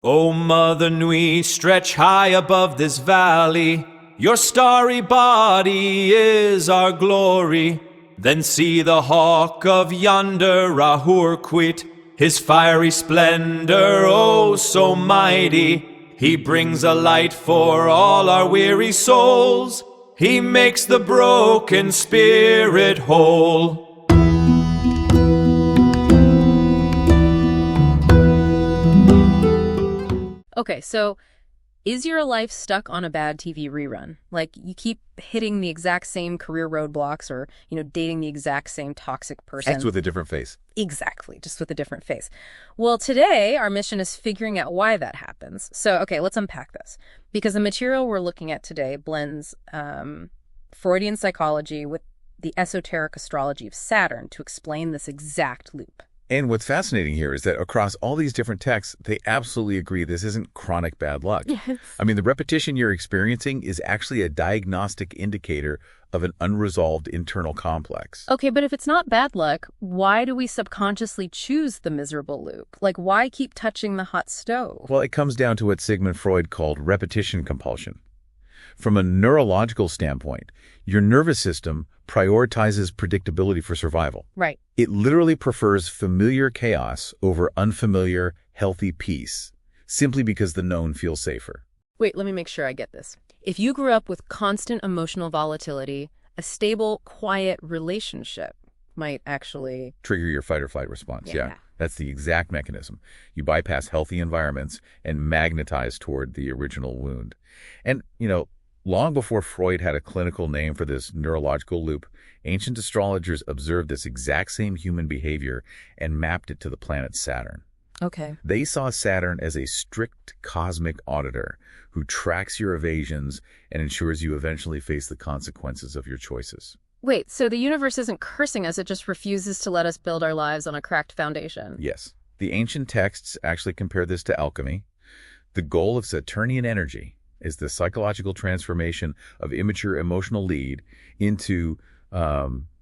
O Mother Nui, stretch high above this valley. Your starry body is our glory. Then see the hawk of yonder Rahur quit, his fiery splendor, oh so mighty. He brings a light for all our weary souls. He makes the broken spirit whole. Okay, so is your life stuck on a bad TV rerun? Like you keep hitting the exact same career roadblocks or, dating the exact same toxic person. Just with a different face. Exactly, just with a different face. Well, today our mission is figuring out why that happens. So, okay, let's unpack this. Because the material we're looking at today blends Freudian psychology with the esoteric astrology of Saturn to explain this exact loop. And what's fascinating here is that across all these different texts, they absolutely agree this isn't chronic bad luck. Yes. I mean, the repetition you're experiencing is actually a diagnostic indicator of an unresolved internal complex. Okay, but if it's not bad luck, why do we subconsciously choose the miserable loop? Like, why keep touching the hot stove? Well, it comes down to what Sigmund Freud called repetition compulsion. From a neurological standpoint, your nervous system prioritizes predictability for survival. Right. It literally prefers familiar chaos over unfamiliar, healthy peace, simply because the known feels safer. Wait, let me make sure I get this. If you grew up with constant emotional volatility, a stable, quiet relationship might actually Trigger your fight or flight response, yeah. That's the exact mechanism. You bypass healthy environments and magnetize toward the original wound. And, long before Freud had a clinical name for this neurological loop, ancient astrologers observed this exact same human behavior and mapped it to the planet Saturn. Okay. They saw Saturn as a strict cosmic auditor who tracks your evasions and ensures you eventually face the consequences of your choices. Wait, so the universe isn't cursing us, it just refuses to let us build our lives on a cracked foundation? Yes. The ancient texts actually compare this to alchemy. The goal of Saturnian energy is the psychological transformation of immature emotional lead into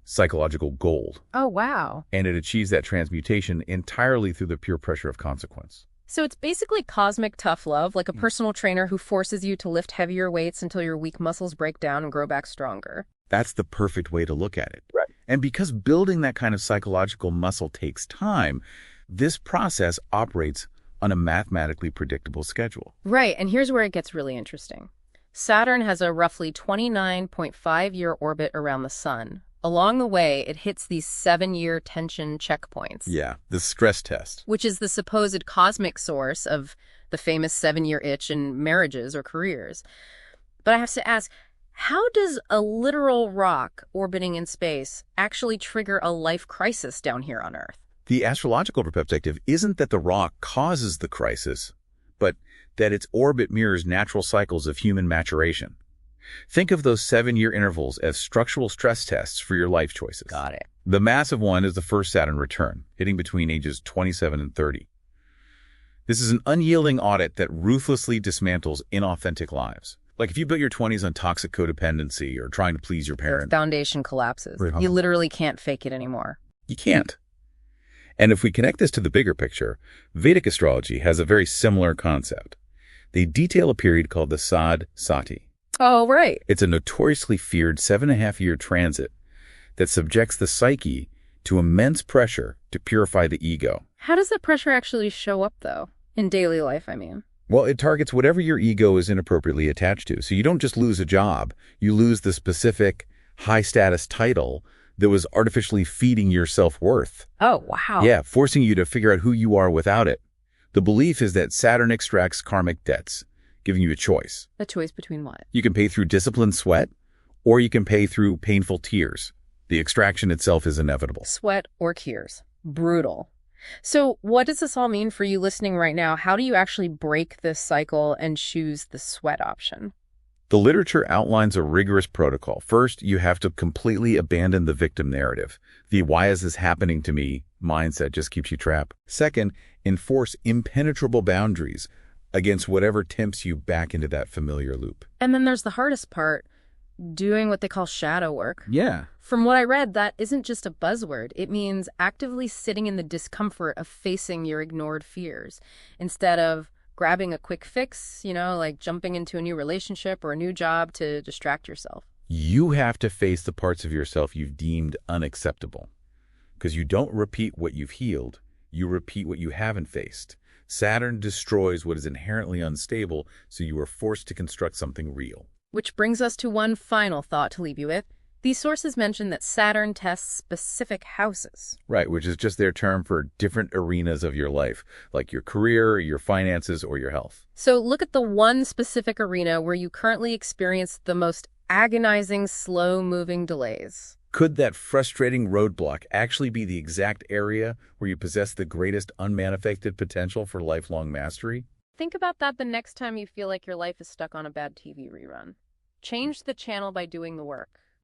psychological gold. Oh, wow. And it achieves that transmutation entirely through the pure pressure of consequence. So it's basically cosmic tough love, like a personal trainer who forces you to lift heavier weights until your weak muscles break down and grow back stronger. That's the perfect way to look at it. Right. And because building that kind of psychological muscle takes time, this process operates on a mathematically predictable schedule. Right, and here's where it gets really interesting. Saturn has a roughly 29.5-year orbit around the sun. Along the way, it hits these 7-year tension checkpoints. Yeah, the stress test. Which is the supposed cosmic source of the famous 7-year itch in marriages or careers. But I have to ask, how does a literal rock orbiting in space actually trigger a life crisis down here on Earth? The astrological perspective isn't that the rock causes the crisis, but that its orbit mirrors natural cycles of human maturation. Think of those 7-year intervals as structural stress tests for your life choices. Got it. The massive one is the first Saturn return, hitting between ages 27 and 30. This is an unyielding audit that ruthlessly dismantles inauthentic lives. Like if you built your 20s on toxic codependency or trying to please your parents. The foundation collapses. Right. You literally can't fake it anymore. You can't. And if we connect this to the bigger picture, Vedic astrology has a very similar concept. They detail a period called the Sad Sati. Oh, right. It's a notoriously feared 7.5-year transit that subjects the psyche to immense pressure to purify the ego. How does that pressure actually show up, though? In daily life, I mean. Well, it targets whatever your ego is inappropriately attached to. So you don't just lose a job, you lose the specific high-status title that was artificially feeding your self-worth. Oh, wow. Yeah, forcing you to figure out who you are without it. The belief is that Saturn extracts karmic debts, giving you a choice. A choice between what? You can pay through disciplined sweat, or you can pay through painful tears. The extraction itself is inevitable. Sweat or tears. Brutal. So what does this all mean for you listening right now? How do you actually break this cycle and choose the sweat option? The literature outlines a rigorous protocol. First, you have to completely abandon the victim narrative. The "why is this happening to me" mindset just keeps you trapped. Second, enforce impenetrable boundaries against whatever tempts you back into that familiar loop. And then there's the hardest part, doing what they call shadow work. Yeah. From what I read, that isn't just a buzzword. It means actively sitting in the discomfort of facing your ignored fears instead of grabbing a quick fix, like jumping into a new relationship or a new job to distract yourself. You have to face the parts of yourself you've deemed unacceptable. Because you don't repeat what you've healed, you repeat what you haven't faced. Saturn destroys what is inherently unstable, so you are forced to construct something real. Which brings us to one final thought to leave you with. These sources mention that Saturn tests specific houses. Right, which is just their term for different arenas of your life, like your career, your finances, or your health. So look at the one specific arena where you currently experience the most agonizing, slow-moving delays. Could that frustrating roadblock actually be the exact area where you possess the greatest unmanifested potential for lifelong mastery? Think about that the next time you feel like your life is stuck on a bad TV rerun. Change the channel by doing the work.